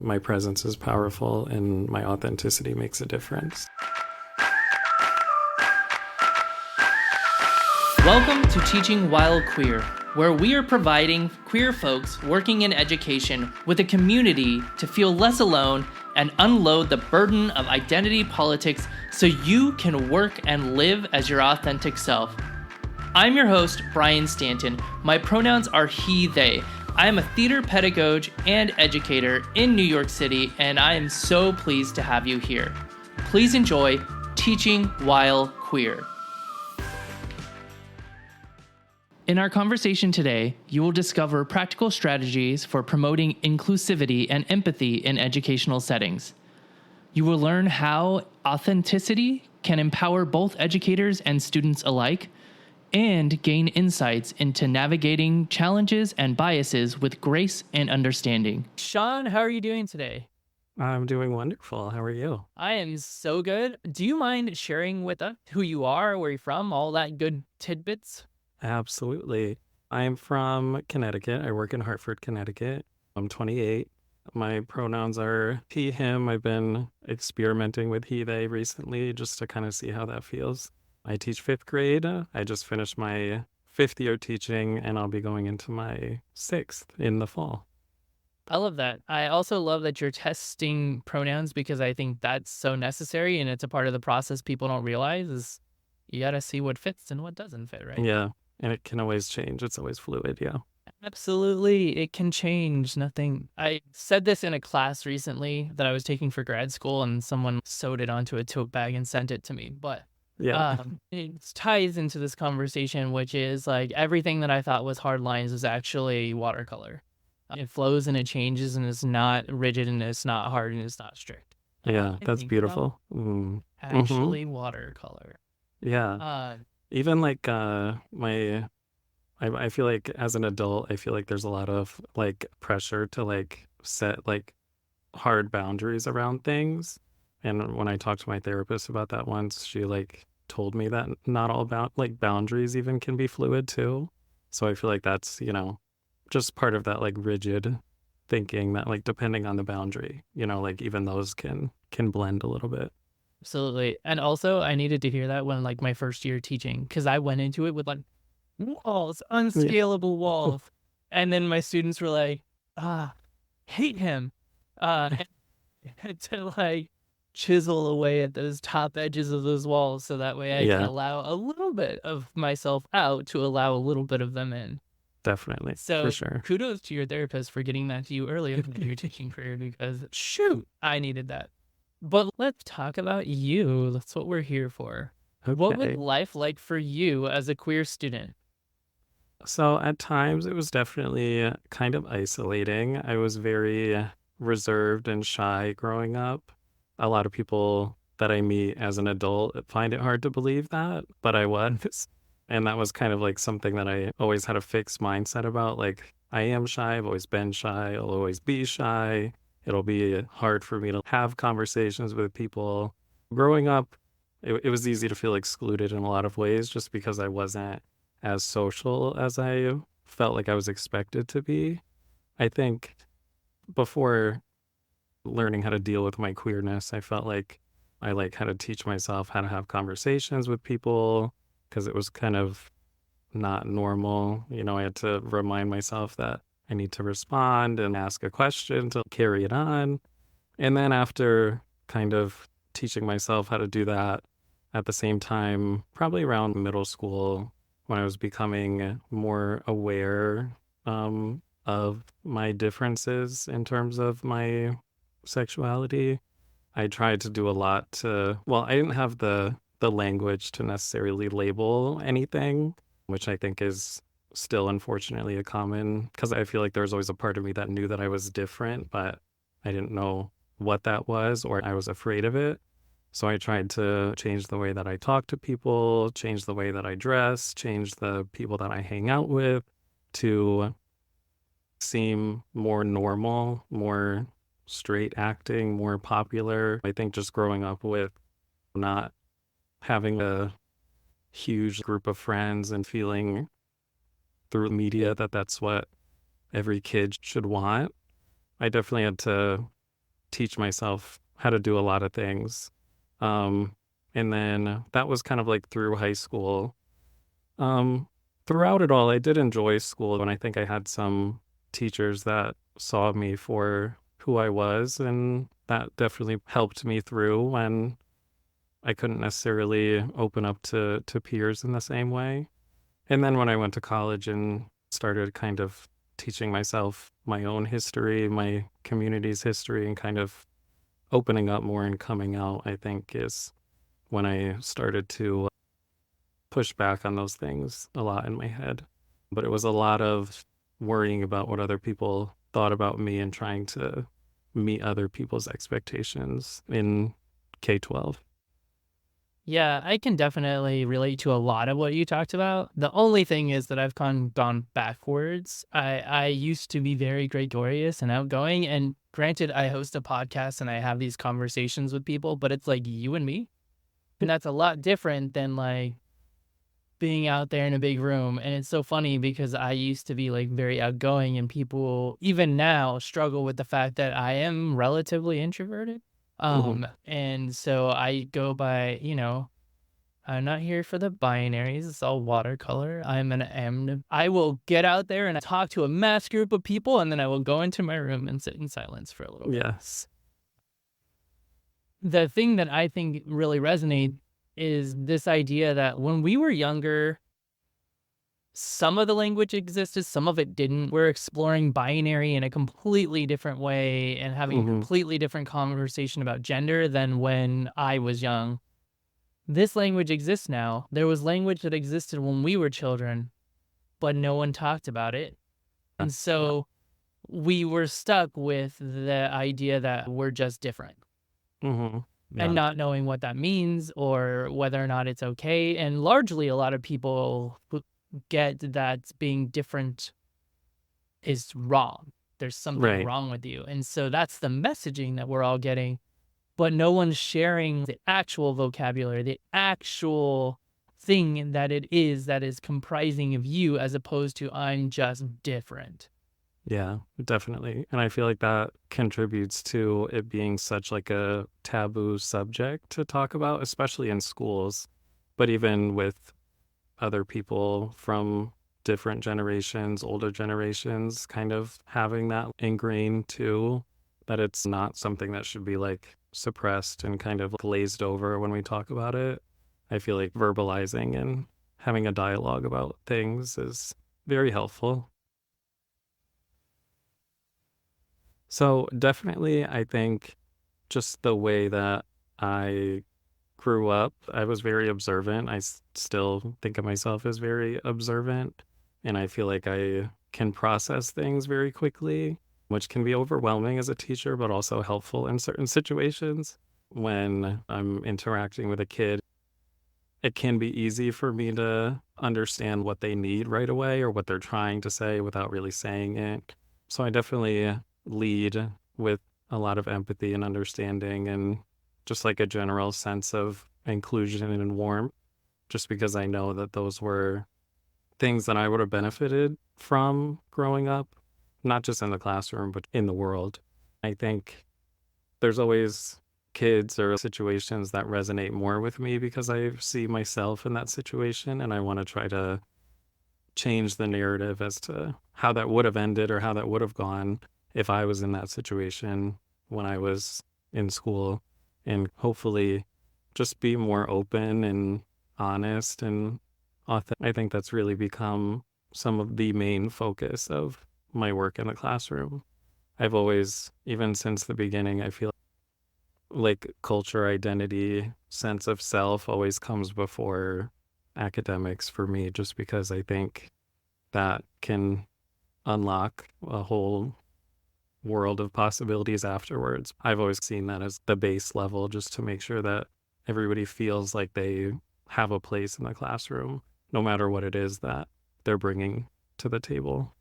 my presence is powerful and my authenticity makes a difference. Welcome to Teaching While Queer, where we are providing queer folks working in education with a community to feel less alone and unload the burden of identity politics so you can work and live as your authentic self. I'm your host, Brian Stanton. My pronouns are he, they. I am a theater pedagogue and educator in New York City, and I am so pleased to have you here. Please enjoy Teaching While Queer. In our conversation today, you will discover practical strategies for promoting inclusivity and empathy in educational settings. You will learn how authenticity can empower both educators and students alike, and gain insights into navigating challenges and biases with grace and understanding. Sean, how are you doing today? I'm doing wonderful. How are you? I am so good. Do you mind sharing with us who you are, where you're from, all that good tidbits? Absolutely. I'm from Connecticut. I work in Hartford, Connecticut. I'm 28. My pronouns are he, him. I've been experimenting with he, they recently just to kind of see how that feels. I teach fifth grade. I just finished my fifth year teaching, and I'll be going into my sixth in the fall. I love that. I also love that you're testing pronouns because I think that's so necessary, and it's a part of the process people don't realize is you got to see what fits and what doesn't fit, right? Yeah. And it can always change. It's always fluid. Yeah. Absolutely. It can change. Nothing. I said this in a class recently that I was taking for grad school, and someone sewed it onto a tote bag and sent it to me. But Yeah. it ties into this conversation, which is like everything that I thought was hard lines is actually watercolor. It flows and it changes and it's not rigid and it's not hard and it's not strict. Yeah. That's beautiful. Actually, watercolor. Yeah. Even like I feel like as an adult, I feel like there's a lot of like pressure to like set like hard boundaries around things. And when I talked to my therapist about that once, she like told me that not all about like boundaries even can be fluid too. So I feel like that's, just part of that like rigid thinking that like depending on the boundary, like even those can blend a little bit. Absolutely. And also I needed to hear that when like my first year teaching, because I went into it with like walls, unscalable walls. And then my students were like, hate him. And to like chisel away at those top edges of those walls so that way I can allow a little bit of myself out to allow a little bit of them in. Definitely. So for sure. Kudos to your therapist for getting that to you earlier in your teaching career because shoot, I needed that. But let's talk about you. That's what we're here for. Okay. What was life like for you as a queer student? So at times it was definitely kind of isolating. I was very reserved and shy growing up. A lot of people that I meet as an adult find it hard to believe that, but I was. And that was kind of like something that I always had a fixed mindset about. Like, I am shy. I've always been shy. I'll always be shy. It'll be hard for me to have conversations with people. Growing up, it was easy to feel excluded in a lot of ways just because I wasn't as social as I felt like I was expected to be. I think before learning how to deal with my queerness, I felt like I like had to teach myself how to have conversations with people because it was kind of not normal. I had to remind myself that I need to respond and ask a question to carry it on. And then after kind of teaching myself how to do that at the same time, probably around middle school, when I was becoming more aware of my differences in terms of my sexuality, I tried to do a lot I didn't have the language to necessarily label anything, which I think is still unfortunately a common, because I feel like there was always a part of me that knew that I was different, but I didn't know what that was, or I was afraid of it. So I tried to change the way that I talk to people, change the way that I dress, change the people that I hang out with to seem more normal, more straight acting, more popular. I think just growing up with not having a huge group of friends and feeling through media that that's what every kid should want. I definitely had to teach myself how to do a lot of things. Um, and then that was kind of like through high school. Um, Throughout it all, I did enjoy school, and I think I had some teachers that saw me for who I was, and that definitely helped me through when I couldn't necessarily open up to peers in the same way. And then when I went to college and started kind of teaching myself my own history, my community's history, and kind of opening up more and coming out, I think is when I started to push back on those things a lot in my head. But it was a lot of worrying about what other people thought about me and trying to meet other people's expectations in K 12. Yeah, I can definitely relate to a lot of what you talked about. The only thing is that I've gone backwards. I used to be very gregarious and outgoing, and granted, I host a podcast and I have these conversations with people, but it's like you and me, and that's a lot different than like being out there in a big room. And it's so funny because I used to be like very outgoing, and people even now struggle with the fact that I am relatively introverted. Hmm. And so I go by, I'm not here for the binaries. It's all watercolor. I'm an M. I will get out there and talk to a mass group of people, and then I will go into my room and sit in silence for a little bit. Yes. The thing that I think really resonates is this idea that when we were younger, some of the language existed, some of it didn't. We're exploring binary in a completely different way and having a Hmm. completely different conversation about gender than when I was young. This language exists now. There was language that existed when we were children, but no one talked about it. And so we were stuck with the idea that we're just different Hmm. and Yeah. not knowing what that means or whether or not it's okay. And largely, a lot of people get that being different is wrong. There's something Right. wrong with you. And so that's the messaging that we're all getting, but no one's sharing the actual vocabulary, the actual thing that it is that is comprising of you, as opposed to I'm just different. Yeah, definitely. And I feel like that contributes to it being such like a taboo subject to talk about, especially in schools, but even with other people from different generations, older generations, kind of having that ingrained too, that it's not something that should be like suppressed and kind of glazed over when we talk about it. I feel like verbalizing and having a dialogue about things is very helpful. So, definitely, I think just the way that I grew up, I was very observant. Still think of myself as very observant, and I feel like I can process things very quickly, which can be overwhelming as a teacher, but also helpful in certain situations. When I'm interacting with a kid, it can be easy for me to understand what they need right away or what they're trying to say without really saying it. So I definitely lead with a lot of empathy and understanding and just like a general sense of inclusion and warmth, just because I know that those were things that I would have benefited from growing up, not just in the classroom, but in the world. I think there's always kids or situations that resonate more with me because I see myself in that situation and I want to try to change the narrative as to how that would have ended or how that would have gone if I was in that situation when I was in school, and hopefully just be more open and honest and authentic. I think that's really become some of the main focus of my work in the classroom. I've always, even since the beginning, I feel like culture, identity, sense of self always comes before academics for me, just because I think that can unlock a whole world of possibilities afterwards. I've always seen that as the base level, just to make sure that everybody feels like they have a place in the classroom, no matter what it is that they're bringing to the table.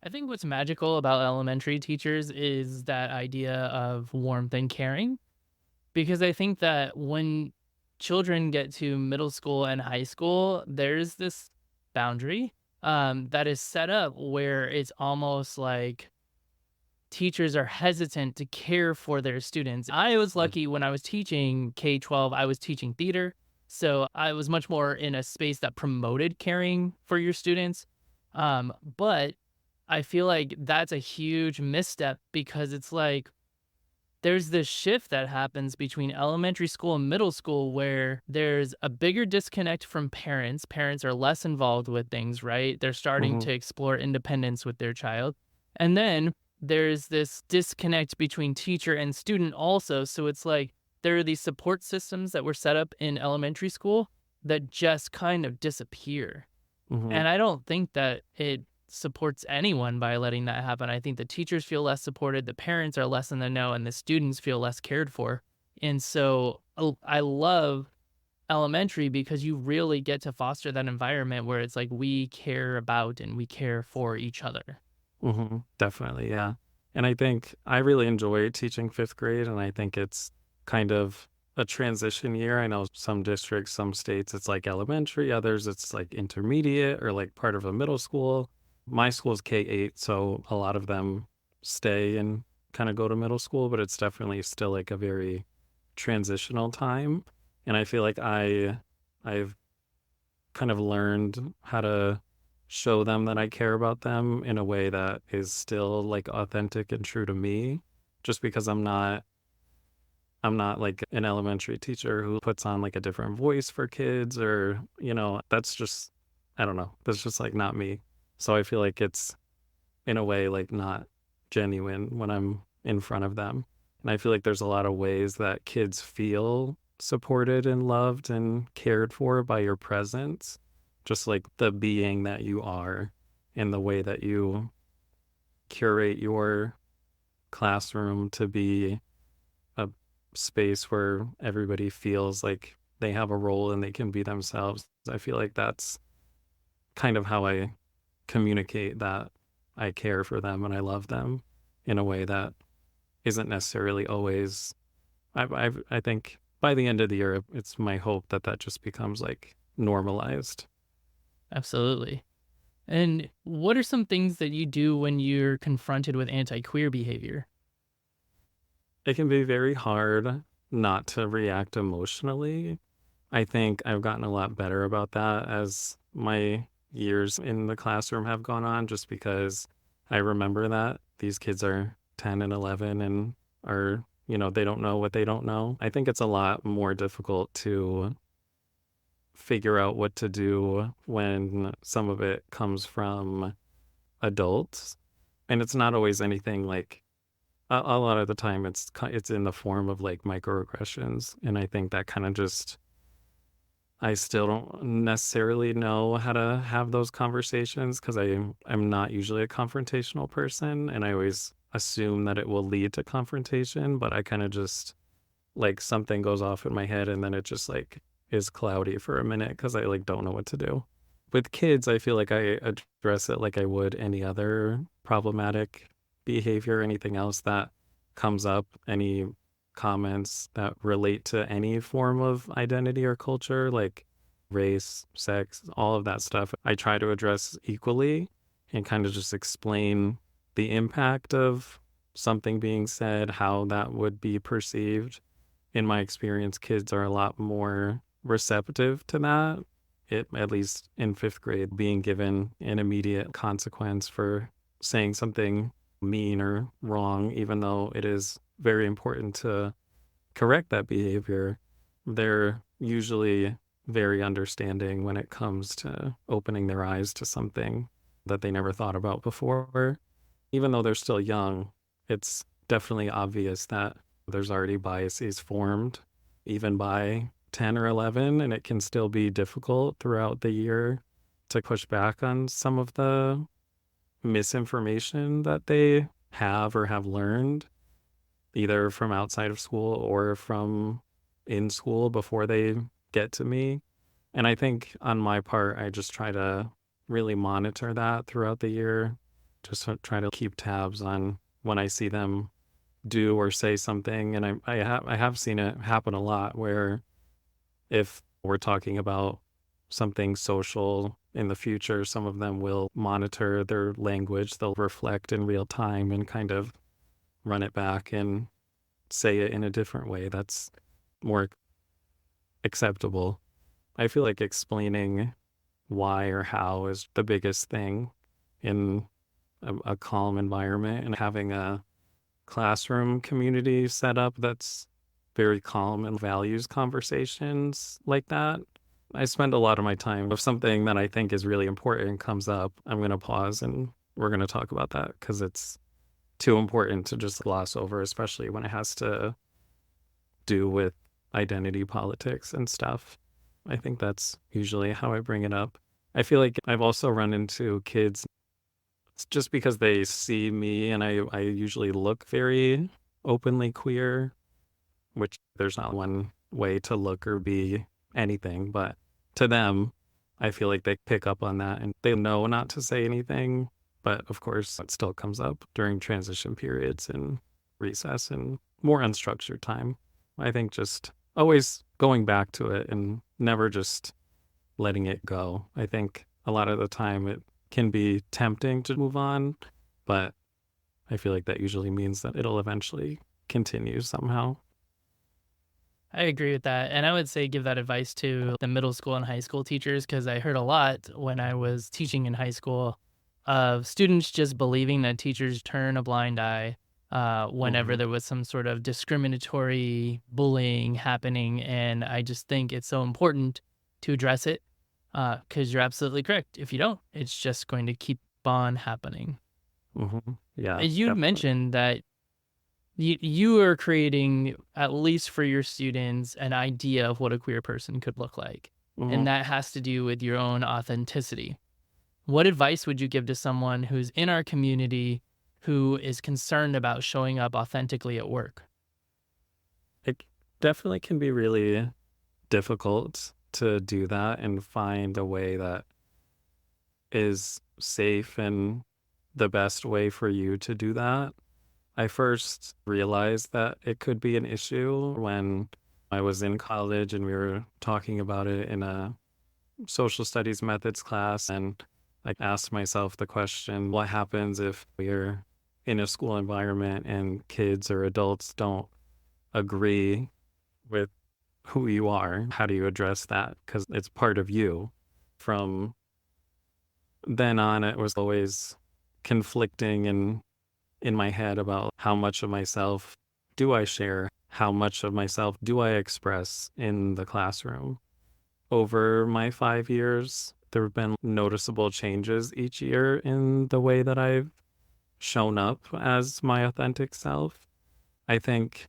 I think what's magical about elementary teachers is that idea of warmth and caring, because I think that when children get to middle school and high school, there's this boundary that is set up where it's almost like teachers are hesitant to care for their students. I was Mm. lucky when I was teaching K-12, I was teaching theater. So I was much more in a space that promoted caring for your students. But I feel like that's a huge misstep because it's like there's this shift that happens between elementary school and middle school where there's a bigger disconnect from parents. Parents are less involved with things, right? They're starting Mhm. to explore independence with their child. And then there's this disconnect between teacher and student also. So it's like there are these support systems that were set up in elementary school that just kind of disappear. Mhm. And I don't think that it supports anyone by letting that happen. I think the teachers feel less supported, the parents are less in the know, and the students feel less cared for. And so I love elementary because you really get to foster that environment where it's like we care about and we care for each other. Mhm. Definitely, yeah. And I think I really enjoy teaching 5th grade, and I think it's kind of a transition year. I know some districts, some states, it's like elementary, others it's like intermediate or like part of a middle school. My school is K-8, so a lot of them stay and kind of go to middle school, but it's definitely still like a very transitional time. And I feel like I've kind of learned how to show them that I care about them in a way that is still like authentic and true to me, just because I'm not like an elementary teacher who puts on like a different voice for kids, or that's just, I don't know, that's just like not me. So I feel like it's in a way like not genuine when I'm in front of them. And I feel like there's a lot of ways that kids feel supported and loved and cared for by your presence, just like the being that you are and the way that you curate your classroom to be a space where everybody feels like they have a role and they can be themselves. I feel like that's kind of how I communicate that I care for them and I love them in a way that isn't necessarily always. I think by the end of the year, it's my hope that that just becomes like normalized. Absolutely. And what are some things that you do when you're confronted with anti-queer behavior? It can be very hard not to react emotionally. I think I've gotten a lot better about that as my years in the classroom have gone on, just because I remember that these kids are 10 and 11 and are, they don't know what they don't know. I think it's a lot more difficult to figure out what to do when some of it comes from adults. And it's not always anything like, a lot of the time it's in the form of like microaggressions. And I think that kind of just, I still don't necessarily know how to have those conversations because I'm not usually a confrontational person, and I always assume that it will lead to confrontation, but I kind of just like something goes off in my head and then it just like is cloudy for a minute because I like don't know what to do. With kids, I feel like I address it like I would any other problematic behavior, anything else that comes up, any comments that relate to any form of identity or culture, like race, sex, all of that stuff. I try to address equally and kind of just explain the impact of something being said, how that would be perceived. In my experience, kids are a lot more receptive to that. It, at least in 5th grade, being given an immediate consequence for saying something mean or wrong, even though it is very important to correct that behavior, they're usually very understanding when it comes to opening their eyes to something that they never thought about before. Even though they're still young, it's definitely obvious that there's already biases formed, even by 10 or 11, and it can still be difficult throughout the year to push back on some of the misinformation that they have or have learned, either from outside of school or from in school before they get to me. And I think on my part, I just try to really monitor that throughout the year, just try to keep tabs on when I see them do or say something. And I have seen it happen a lot where if we're talking about something social in the future, some of them will monitor their language. They'll reflect in real time and kind of run it back and say it in a different way that's more acceptable. I feel like explaining why or how is the biggest thing in a calm environment, and having a classroom community set up that's very calm and values conversations like that. I spend a lot of my time, if something that I think is really important comes up, I'm going to pause and we're going to talk about that because it's too important to just gloss over, especially when it has to do with identity politics and stuff. I think that's usually how I bring it up. I feel like I've also run into kids just because they see me and I usually look very openly queer, which there's not one way to look or be anything, but to them, I feel like they pick up on that and they know not to say anything. But of course, it still comes up during transition periods and recess and more unstructured time. I think just always going back to it and never just letting it go. I think a lot of the time it can be tempting to move on, but I feel like that usually means that it'll eventually continue somehow. I agree with that. And I would say give that advice to the middle school and high school teachers because I heard a lot when I was teaching in high school of students just believing that teachers turn a blind eye whenever Hmm. there was some sort of discriminatory bullying happening. And I just think it's so important to address it because you're absolutely correct. If you don't, it's just going to keep on happening. Hmm. Yeah, And you'd definitely. mentioned that you are creating, at least for your students, an idea of what a queer person could look like. And Hmm. that has to do with your own authenticity. What advice would you give to someone who's in our community who is concerned about showing up authentically at work? It definitely can be really difficult to do that and find a way that is safe and the best way for you to do that. I first realized that it could be an issue when I was in college and we were talking about it in a social studies methods class. And I asked myself the question, what happens if we're in a school environment and kids or adults don't agree with who you are? How do you address that? Because it's part of you. From then on, it was always conflicting and in my head about how much of myself do I share? How much of myself do I express in the classroom? Over my 5 years, there have been noticeable changes each year in the way that I've shown up as my authentic self. I think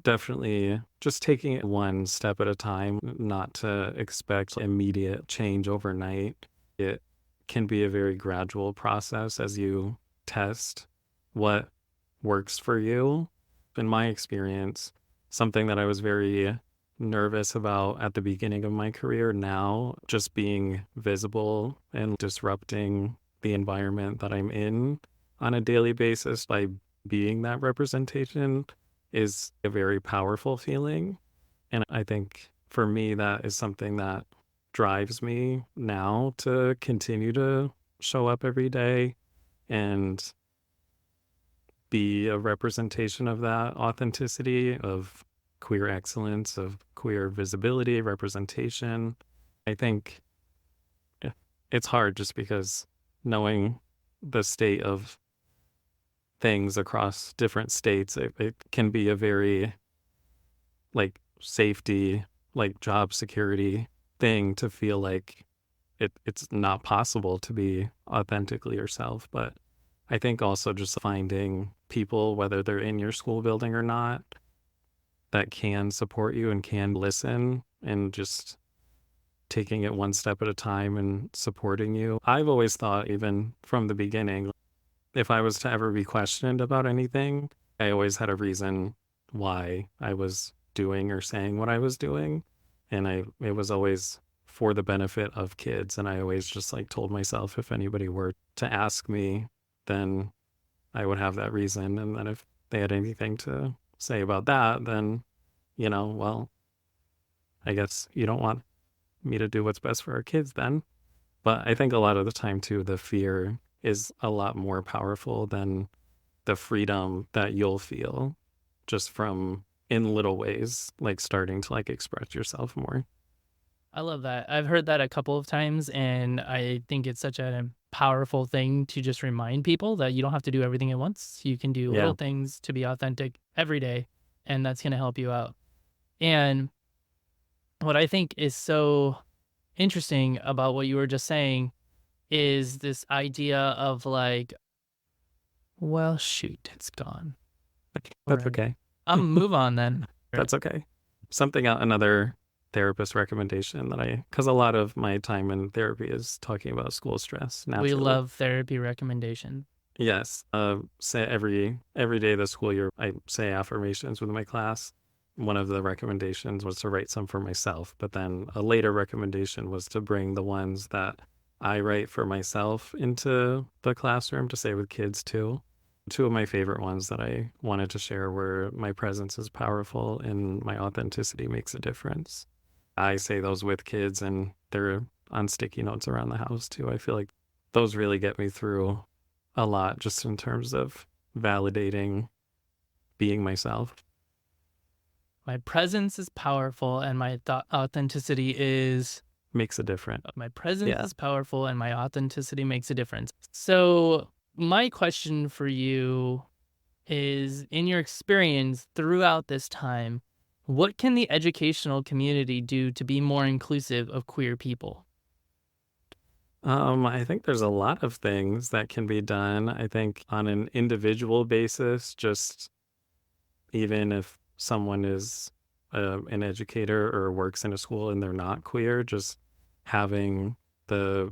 definitely just taking it one step at a time, not to expect immediate change overnight. It can be a very gradual process as you test what works for you. In my experience, something that I was very nervous about at the beginning of my career, now just being visible and disrupting the environment that I'm in on a daily basis by being that representation is a very powerful feeling. And I think for me, that is something that drives me now to continue to show up every day and be a representation of that authenticity, of queer excellence, of queer visibility, representation. I think it's hard just because knowing the state of things across different states, it can be a very like safety, like job security thing to feel like it's not possible to be authentically yourself. But I think also just finding people, whether they're in your school building or not, that can support you and can listen and just taking it one step at a time and supporting you. I've always thought, even from the beginning, if I was to ever be questioned about anything, I always had a reason why I was doing or saying what I was doing. And it was always for the benefit of kids. And I always just like told myself if anybody were to ask me, then I would have that reason. And then if they had anything to say about that, then, well, I guess you don't want me to do what's best for our kids then. But I think a lot of the time too, the fear is a lot more powerful than the freedom that you'll feel just from in little ways, like starting to like express yourself more. I love that. I've heard that a couple of times, and I think it's such a powerful thing to just remind people that you don't have to do everything at once. You can do little Yeah. things to be authentic every day, and that's going to help you out. And what I think is so interesting about what you were just saying is this idea of like, well, shoot, it's gone. All That's right. okay. Move on then. That's okay. Another therapist recommendation because a lot of my time in therapy is talking about school stress We naturally. love therapy recommendations. Yes. Say every day of the school year, I say affirmations with my class. One of the recommendations was to write some for myself, but then a later recommendation was to bring the ones that I write for myself into the classroom to say with kids too. Two of my favorite ones that I wanted to share were my presence is powerful and my authenticity makes a difference. I say those with kids and they're on sticky notes around the house too. I feel like those really get me through a lot just in terms of validating being myself. My presence is powerful, and my authenticity is. Makes a difference. My presence Yeah. is powerful, and my authenticity makes a difference. So, my question for you is, in your experience throughout this time, what can the educational community do to be more inclusive of queer people? I think there's a lot of things that can be done. I think on an individual basis, just even if someone is an educator or works in a school and they're not queer, just having the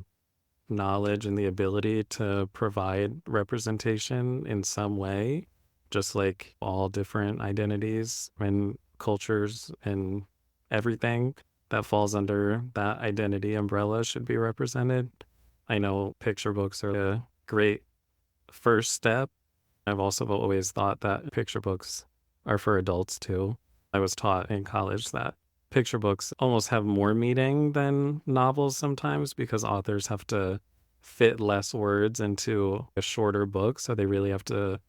knowledge and the ability to provide representation in some way, just like all different identities and cultures and everything that falls under that identity umbrella should be represented. I know picture books are a great first step. I've also always thought that picture books are for adults too. I was taught in college that picture books almost have more meaning than novels sometimes because authors have to fit less words into a shorter book. So they really have to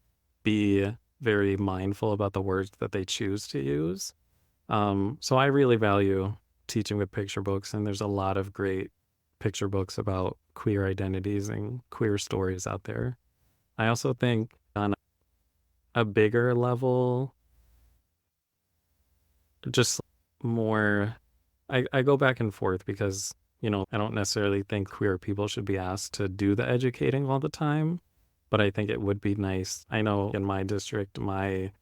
be very mindful about the words that they choose to use. So I really value teaching with picture books, and there's a lot of great picture books about queer identities and queer stories out there. I also think on a bigger level, just more, I go back and forth because, I don't necessarily think queer people should be asked to do the educating all the time, but I think it would be nice. I know in my district, my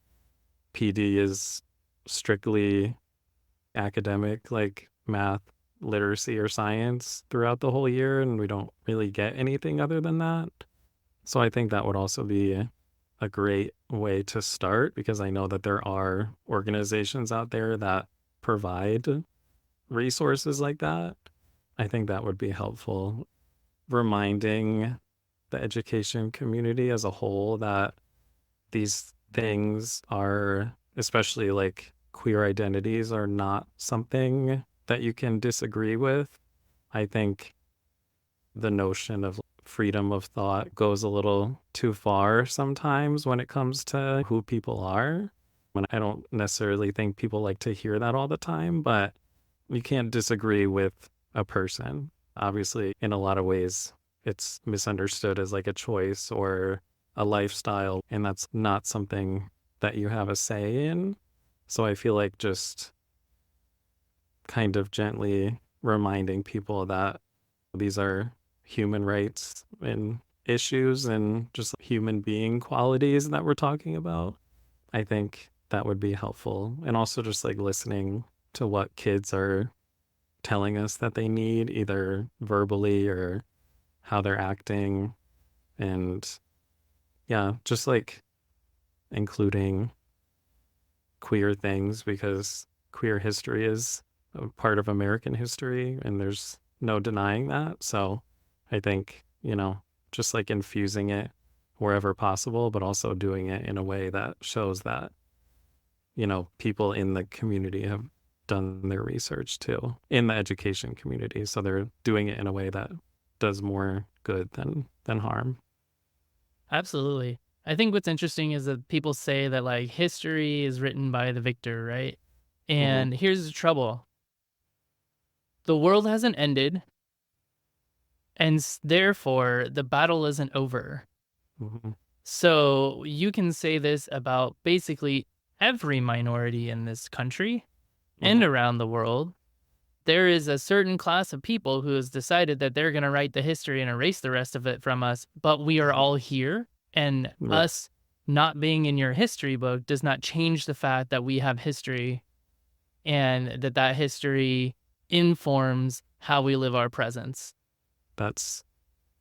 PD is strictly academic, like math, literacy, or science throughout the whole year, and we don't really get anything other than that. So I think that would also be a great way to start because I know that there are organizations out there that provide resources like that. I think that would be helpful. Reminding the education community as a whole that these things are, especially like queer identities, are not something that you can disagree with. I think the notion of freedom of thought goes a little too far sometimes when it comes to who people are. And I don't necessarily think people like to hear that all the time, but you can't disagree with a person. Obviously, in a lot of ways, it's misunderstood as like a choice or a lifestyle, and that's not something that you have a say in. So I feel like just kind of gently reminding people that these are human rights and issues and just human being qualities that we're talking about. I think that would be helpful. And also just like listening to what kids are telling us that they need, either verbally or how they're acting. And yeah, just like including queer things because queer history is a part of American history and there's no denying that. So I think, just like infusing it wherever possible, but also doing it in a way that shows that, people in the community have done their research too in the education community. So they're doing it in a way that does more good than harm. Absolutely. I think what's interesting is that people say that like history is written by the victor, right? Hmm. And here's the trouble. The world hasn't ended, and therefore the battle isn't over. Hmm. So you can say this about basically every minority in this country and Hmm. around the world. There is a certain class of people who has decided that they're going to write the history and erase the rest of it from us, but we are Hmm. all here. And Right. us not being in your history book does not change the fact that we have history and that history informs how we live our presence. That's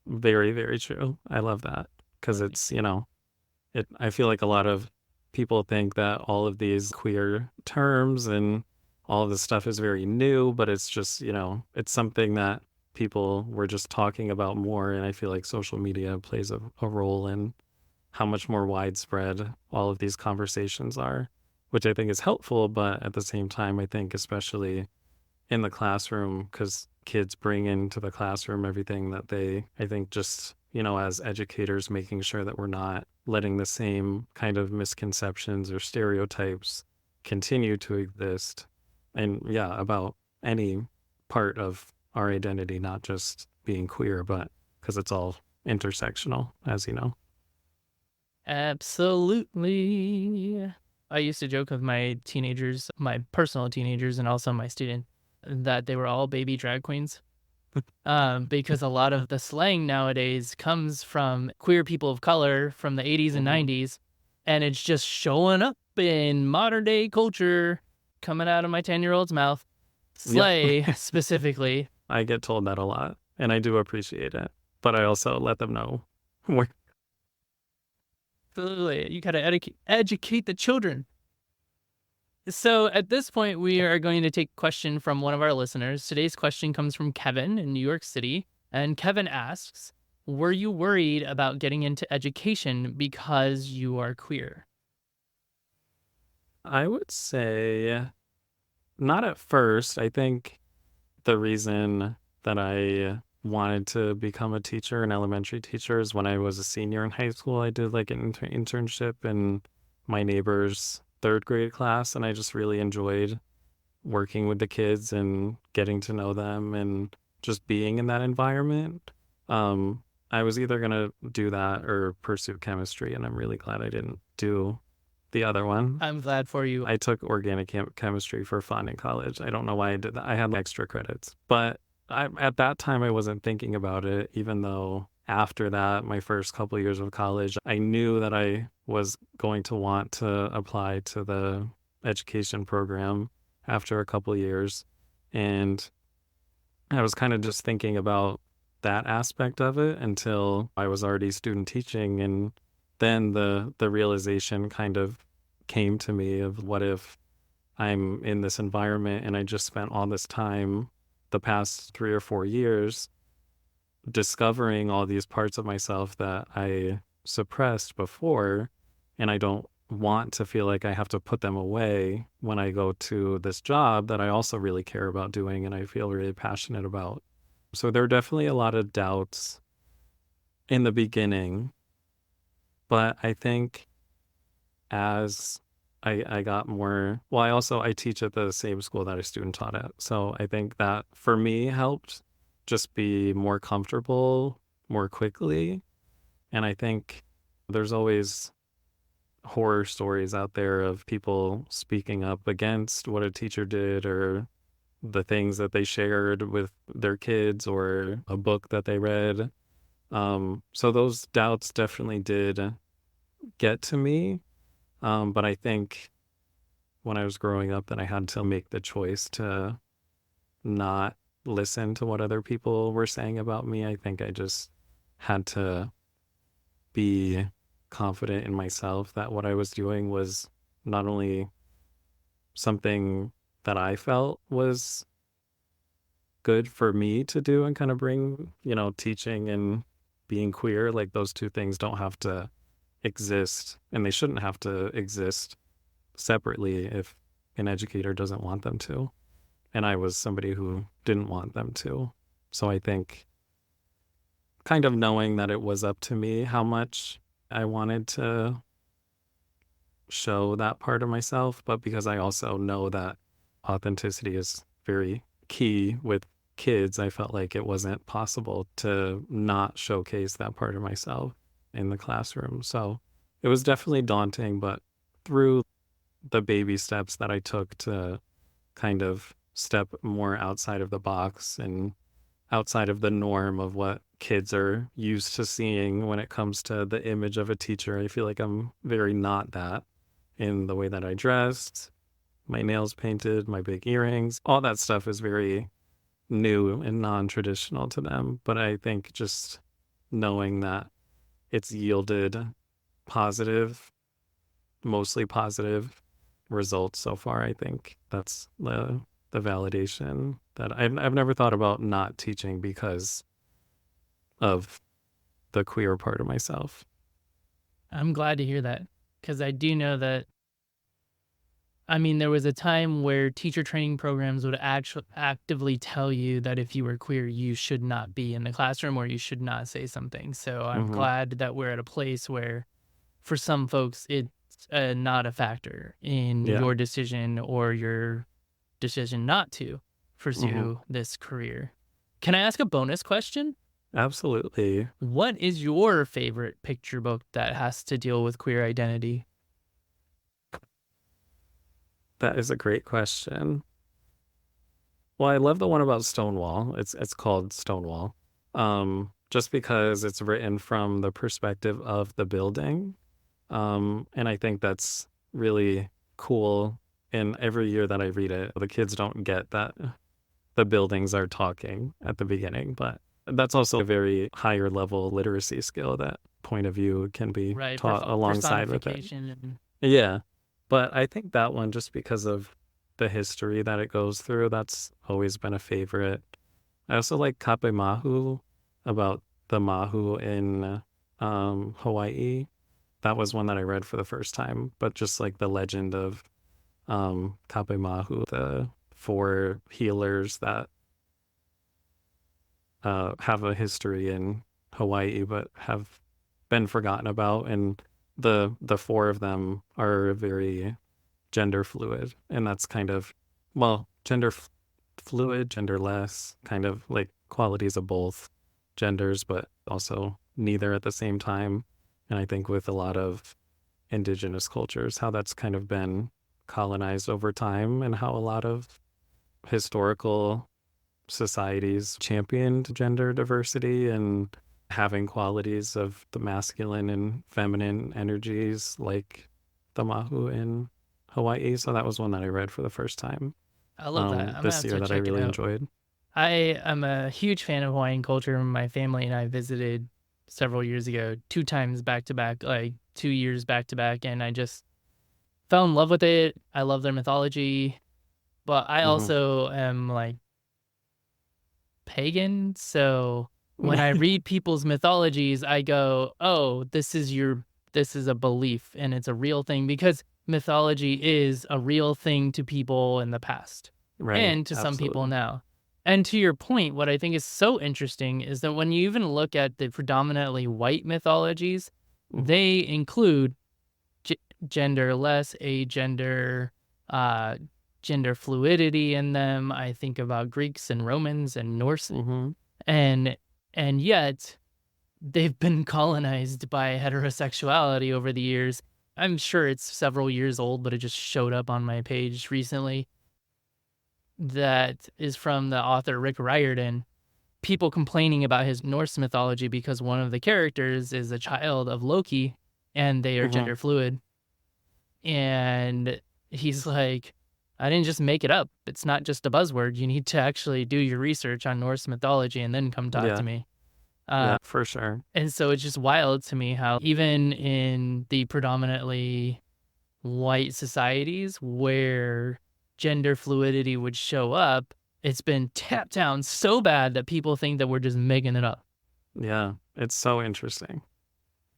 very, very true. I love that because it's, I feel like a lot of people think that all of these queer terms and all of this stuff is very new, but it's just, it's something that people were just talking about more. And I feel like social media plays a role in how much more widespread all of these conversations are, which I think is helpful. But at the same time, I think, especially in the classroom, because kids bring into the classroom everything that they, I think, just, as educators, making sure that we're not letting the same kind of misconceptions or stereotypes continue to exist. And yeah, about any part of our identity, not just being queer, but because it's all intersectional, as you know. Absolutely. I used to joke with my teenagers, my personal teenagers, and also my student, that they were all baby drag queens. Because a lot of the slang nowadays comes from queer people of color from the 80s and Hmm. 90s, and it's just showing up in modern day culture, coming out of my 10-year-old's mouth. Yep. Slay, specifically. I get told that a lot, and I do appreciate it. But I also let them know where. Absolutely. You gotta educate the children. So at this point, we are going to take a question from one of our listeners. Today's question comes from Kevin in New York City. And Kevin asks, were you worried about getting into education because you are queer? I would say not at first. I think the reason that I wanted to become a teacher, an elementary teacher, is when I was a senior in high school. I did like an internship in my neighbor's third grade class, and I just really enjoyed working with the kids and getting to know them and just being in that environment. Um, I was either gonna do that or pursue chemistry, and I'm really glad I didn't do the other one. I'm glad for you. I took organic chemistry for fun in college. I don't know why I did that. I had extra credits, but at that time I wasn't thinking about it. Even though after that, my first couple of years of college, I knew that I was going to want to apply to the education program after a couple of years, and I was kind of just thinking about that aspect of it until I was already student teaching, and then the realization kind of came to me of what if I'm in this environment and I just spent all this time the past 3 or 4 years discovering all these parts of myself that I suppressed before, and I don't want to feel like I have to put them away when I go to this job that I also really care about doing and I feel really passionate about. So there are definitely a lot of doubts in the beginning, but I think as I got more, well, I teach at the same school that I student taught at. So I think that for me helped just be more comfortable more quickly. And I think there's always horror stories out there of people speaking up against what a teacher did or the things that they shared with their kids or a book that they read. So those doubts definitely did get to me. But I think when I was growing up that I had to make the choice to not listen to what other people were saying about me. I think I just had to be confident in myself that what I was doing was not only something that I felt was good for me to do and kind of bring, teaching and being queer, like those two things don't have to exist and they shouldn't have to exist separately if an educator doesn't want them to. And I was somebody who didn't want them to. So I think kind of knowing that it was up to me how much I wanted to show that part of myself, but because I also know that authenticity is very key with kids, I felt like it wasn't possible to not showcase that part of myself in the classroom. So it was definitely daunting, but through the baby steps that I took to kind of step more outside of the box and outside of the norm of what kids are used to seeing when it comes to the image of a teacher, I feel like I'm very not that in the way that I dressed, my nails painted, my big earrings. All that stuff is very new and non-traditional to them. But I think just knowing that it's yielded positive, mostly positive results so far, I think that's the validation that I've never thought about not teaching because of the queer part of myself. I'm glad to hear that, because I do know that, I mean, there was a time where teacher training programs would actually actively tell you that if you were queer, you should not be in the classroom or you should not say something. So I'm Hmm. glad that we're at a place where, for some folks, it's not a factor in Yeah. your decision or your decision not to Hmm. pursue this career. Can I ask a bonus question? Absolutely. What is your favorite picture book that has to deal with queer identity? That is a great question. Well, I love the one about Stonewall. It's called Stonewall. Just because it's written from the perspective of the building. And I think that's really cool. And every year that I read it, the kids don't get that the buildings are talking at the beginning, but that's also a very higher level literacy skill. That point of view can be Right, taught alongside with it. personification and Yeah. But I think that one, just because of the history that it goes through, that's always been a favorite. I also like Kape Mahu, about the Mahu in Hawaii. That was one that I read for the first time, but just like the legend of Kape Mahu, the four healers that have a history in Hawaii but have been forgotten about, and the four of them are very gender fluid, and that's kind of, well, fluid, genderless, kind of like qualities of both genders, but also neither at the same time. And I think with a lot of indigenous cultures, how that's kind of been colonized over time, and how a lot of historical societies championed gender diversity and having qualities of the masculine and feminine energies like the Mahu in Hawaii. So that was one that I read for the first time I love that. I'm gonna this have year to that I check it really out. enjoyed. I am a huge fan of Hawaiian culture. My family and I visited several years ago, 2 times back to back, like 2 years back to back, and I just fell in love with it. I love their mythology, but I Hmm. also am like pagan, so when I read people's mythologies, I go, "Oh, this is a belief and it's a real thing," because mythology is a real thing to people in the past Right, and to some people absolutely. now. And to your point, what I think is so interesting is that when you even look at the predominantly white mythologies, Hmm. they include g- genderless, agender, uh, gender fluidity in them. I think about Greeks and Romans and Norse, Hmm. and yet they've been colonized by heterosexuality over the years. I'm sure it's several years old, but it just showed up on my page recently. That is from the author Rick Riordan. People complaining about his Norse mythology because one of the characters is a child of Loki and they are Hmm. gender fluid. And he's like, I didn't just make it up. It's not just a buzzword. You need to actually do your research on Norse mythology and then come talk to Yeah, me. yeah, for sure. And so it's just wild to me how even in the predominantly white societies where gender fluidity would show up, it's been tapped down so bad that people think that we're just making it up. Yeah, it's so interesting.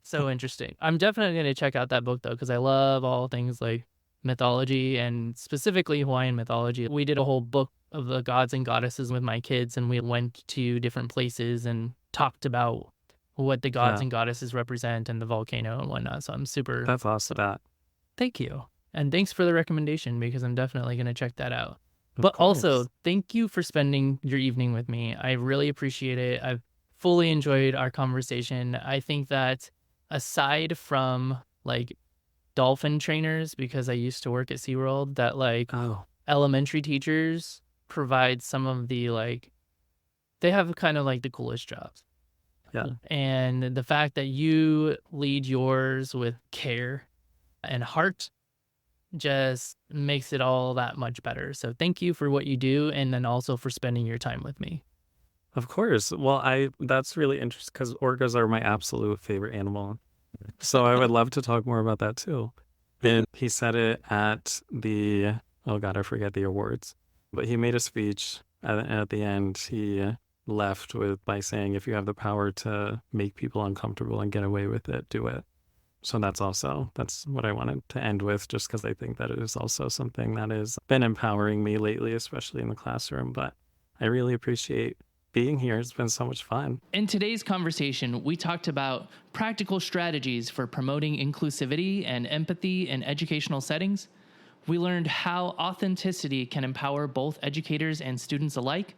So interesting. I'm definitely going to check out that book though, because I love all things like mythology and specifically Hawaiian mythology. We did a whole book of the gods and goddesses with my kids, and we went to different places and talked about what the gods Yeah, and goddesses represent and the volcano and whatnot. So I'm super, that's awesome. That, thank you. And thanks for the recommendation because I'm definitely going to check that out. of But also, course. thank you for spending your evening with me. I really appreciate it. I've fully enjoyed our conversation. I think that aside from like dolphin trainers, because I used to work at SeaWorld, that like Oh, elementary teachers provide some of the like, they have kind of like the coolest jobs. yeah. And the fact that you lead yours with care and heart just makes it all that much better. So thank you for what you do, and then also for spending your time with me. Of course. Well, that's really interesting because orcas are my absolute favorite animal. So I would love to talk more about that too. And he said it at the, oh God, I forget the awards, but he made a speech at the end. He left with by saying, if you have the power to make people uncomfortable and get away with it, do it. So that's what I wanted to end with, just because I think that it is also something that has been empowering me lately, especially in the classroom. But I really appreciate being here. It's been so much fun. In today's conversation, we talked about practical strategies for promoting inclusivity and empathy in educational settings. We learned how authenticity can empower both educators and students alike.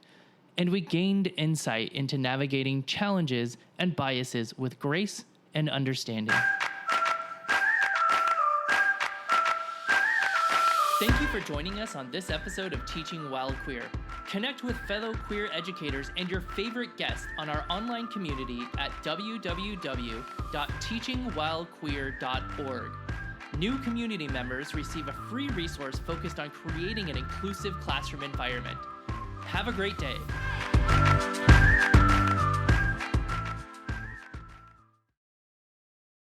And we gained insight into navigating challenges and biases with grace and understanding. Thank you for joining us on this episode of Teaching While Queer. Connect with fellow queer educators and your favorite guests on our online community at www.teachingwhilequeer.org. New community members receive a free resource focused on creating an inclusive classroom environment. Have a great day.